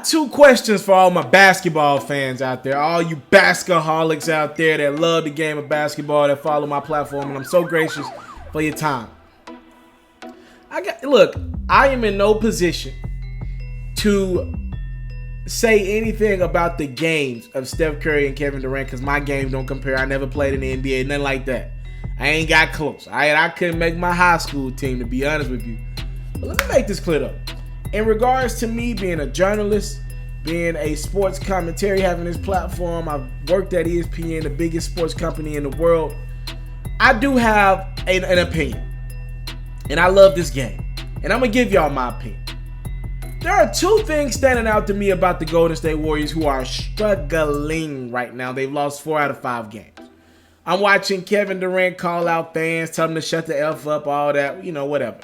got two questions for all my basketball fans out there, all you basketaholics out there that love the game of basketball, that follow my platform, and I'm so gracious for your time. Look, I am in no position to say anything about the games of Steph Curry and Kevin Durant because my games don't compare. I never played in the NBA, nothing like that. I ain't got close. I couldn't make my high school team, to be honest with you. But let me make this clear though. In regards to me being a journalist, being a sports commentary, having this platform, I've worked at ESPN, the biggest sports company in the world. I do have an opinion. And I love this game. And I'm going to give y'all my opinion. There are two things standing out to me about the Golden State Warriors who are struggling right now. They've lost 4 out of 5 games. I'm watching Kevin Durant call out fans, tell them to shut the F up, all that, whatever.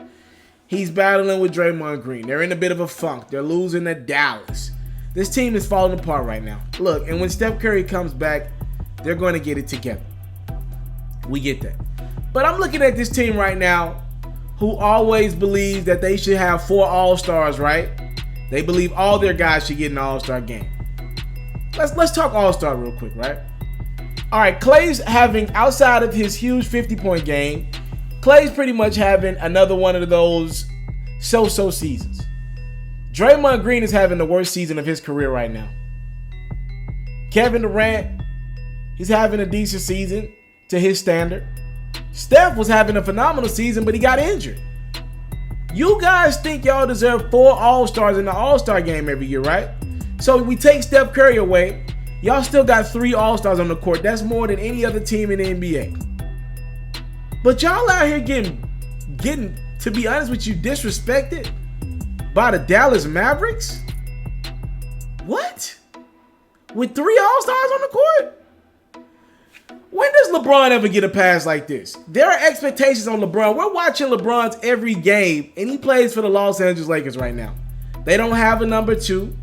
He's battling with Draymond Green. They're in a bit of a funk. They're losing to Dallas. This team is falling apart right now. Look, and when Steph Curry comes back, they're going to get it together. We get that. But I'm looking at this team right now who always believes that they should have 4 All-Stars, right? They believe all their guys should get an All-Star game. Let's talk All-Star real quick, right? All right, Klay's having, outside of his huge 50-point game, Klay's pretty much having another one of those so-so seasons. Draymond Green is having the worst season of his career right now. Kevin Durant, he's having a decent season to his standard. Steph was having a phenomenal season, but he got injured. You guys think y'all deserve 4 All-Stars in the All-Star game every year, right? So we take Steph Curry away. Y'all still got 3 All-Stars on the court. That's more than any other team in the NBA. But y'all out here getting, to be honest with you, disrespected by the Dallas Mavericks? What? With 3 All-Stars on the court? When does LeBron ever get a pass like this? There are expectations on LeBron. We're watching LeBron's every game, and he plays for the Los Angeles Lakers right now. They don't have a number 2.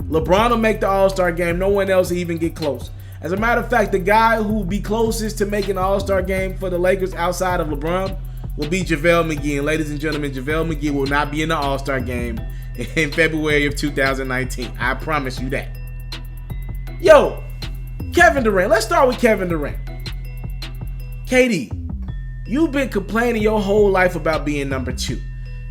LeBron will make the All-Star game. No one else will even get close. As a matter of fact, the guy who will be closest to making the All-Star game for the Lakers outside of LeBron will be JaVale McGee. And ladies and gentlemen, JaVale McGee will not be in the All-Star game in February of 2019. I promise you that. Yo, Kevin Durant. Let's start with Kevin Durant. KD, you've been complaining your whole life about being number 2.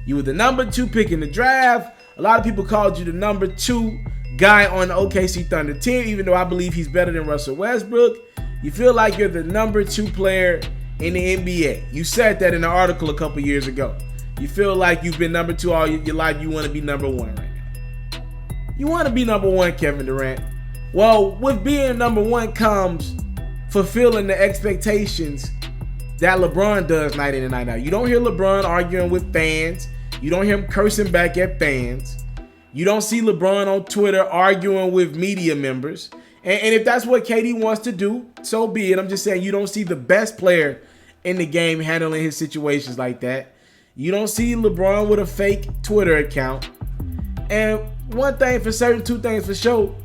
You were the number 2 pick in the draft. A lot of people called you the number 2 guy on the OKC Thunder team, even though I believe he's better than Russell Westbrook. You feel like you're the number 2 player in the NBA. You said that in an article a couple years ago. You feel like you've been number 2 all your life. You want to be number 1 right now. You want to be number 1, Kevin Durant. Well, with being number 1 comes fulfilling the expectations that LeBron does night in and night out. You don't hear LeBron arguing with fans. You don't hear him cursing back at fans. You don't see LeBron on Twitter arguing with media members. And if that's what KD wants to do, so be it. I'm just saying you don't see the best player in the game handling his situations like that. You don't see LeBron with a fake Twitter account. And one thing for certain, two things for sure,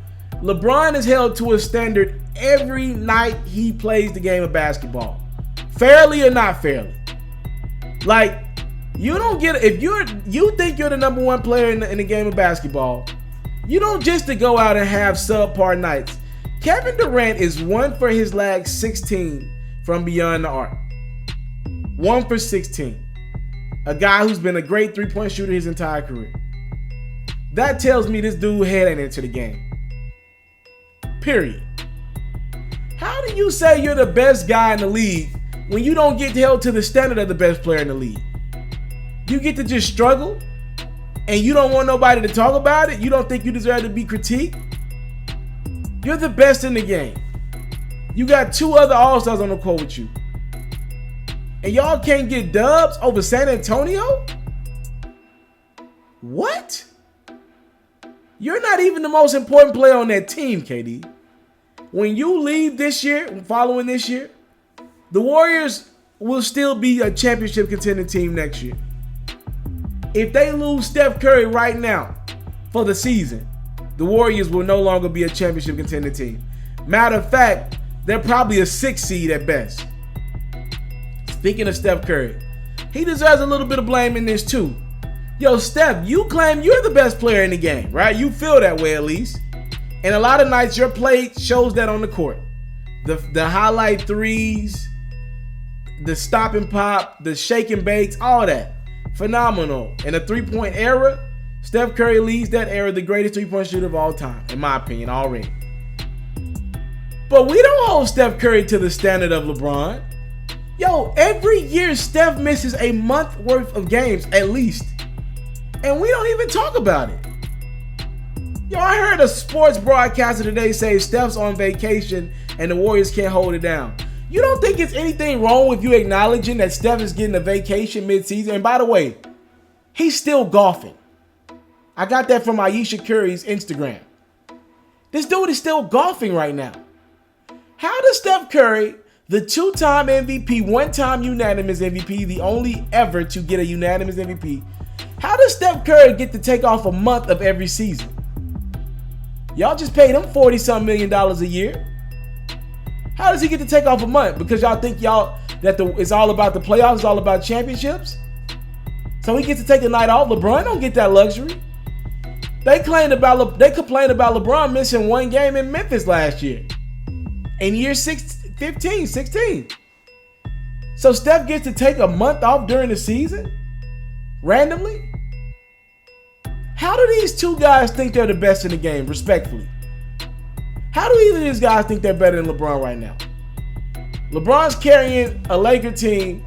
LeBron is held to a standard every night he plays the game of basketball. Fairly or not fairly. Like, you don't get, if you think you're the number 1 player in the game of basketball, you don't just to go out and have subpar nights. Kevin Durant is 1 for his last 16 from beyond the arc. 1 for 16. A guy who's been a great 3-point shooter his entire career. That tells me this dude head ain't into the game. Period. How do you say you're the best guy in the league when you don't get held to the standard of the best player in the league? You get to just struggle and you don't want nobody to talk about it? You don't think you deserve to be critiqued? You're the best in the game. You got 2 other All-Stars on the court with you. And y'all can't get dubs over San Antonio? What? You're not even the most important player on that team, KD. When you leave this year, following this year, the Warriors will still be a championship contending team next year. If they lose Steph Curry right now for the season, the Warriors will no longer be a championship contending team. Matter of fact, they're probably a 6th seed at best. Speaking of Steph Curry, he deserves a little bit of blame in this too. Yo, Steph, you claim you're the best player in the game, right? You feel that way at least. And a lot of nights your play shows that on the court. The highlight threes, the stop and pop, the shake and bakes, all that. Phenomenal. In a three-point era, Steph Curry leads that era, the greatest three-point shooter of all time, in my opinion, already. But we don't hold Steph Curry to the standard of LeBron. Yo, every year Steph misses a month worth of games at least. And we don't even talk about it. Yo, I heard a sports broadcaster today say Steph's on vacation and the Warriors can't hold it down. You don't think it's anything wrong with you acknowledging that Steph is getting a vacation mid-season? And by the way, he's still golfing. I got that from Ayesha Curry's Instagram. This dude is still golfing right now. How does Steph Curry, the two-time MVP, one-time unanimous MVP, the only ever to get a unanimous MVP, how does Steph Curry get to take off a month of every season? Y'all just paid him $40-something million a year. How does he get to take off a month? Because y'all think it's all about the playoffs, it's all about championships? So he gets to take a night off. LeBron don't get that luxury. They complained about LeBron missing one game in Memphis last year. In year 16. So Steph gets to take a month off during the season? Randomly? How do these two guys think they're the best in the game, respectfully? How do either of these guys think they're better than LeBron right now? LeBron's carrying a Laker team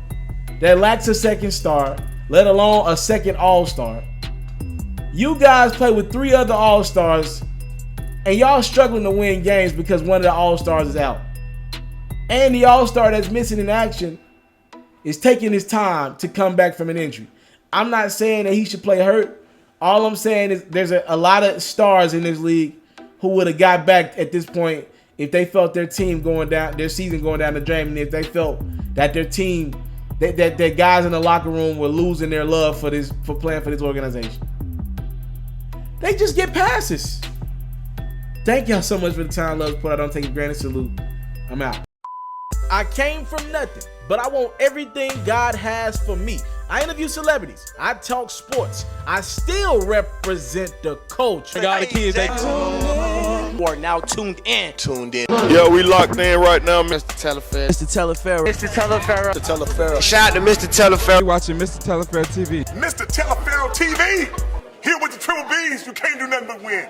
that lacks a second star, let alone a second all-star. You guys play with 3 other all-stars, and y'all struggling to win games because one of the all-stars is out. And the all-star that's missing in action is taking his time to come back from an injury. I'm not saying that he should play hurt. All I'm saying is there's a lot of stars in this league who would have got back at this point if they felt their season going down the drain, and if they felt that their team, that guys in the locker room were losing their love for playing for this organization. They just get passes. Thank y'all so much for the time, love, put. I don't take a granted salute. I'm out. I came from nothing, but I want everything God has for me. I interview celebrities. I talk sports. I still represent the culture. I got the kids. You are now tuned in. Yeah, we locked in right now, Mr. TALIAFERRO'S. Mr. TALIAFERRO'S. Shout out to Mr. TALIAFERRO. You watching Mr. TALIAFERRO TV. Mr. TALIAFERRO TV. Here with the triple B's, you can't do nothing but win.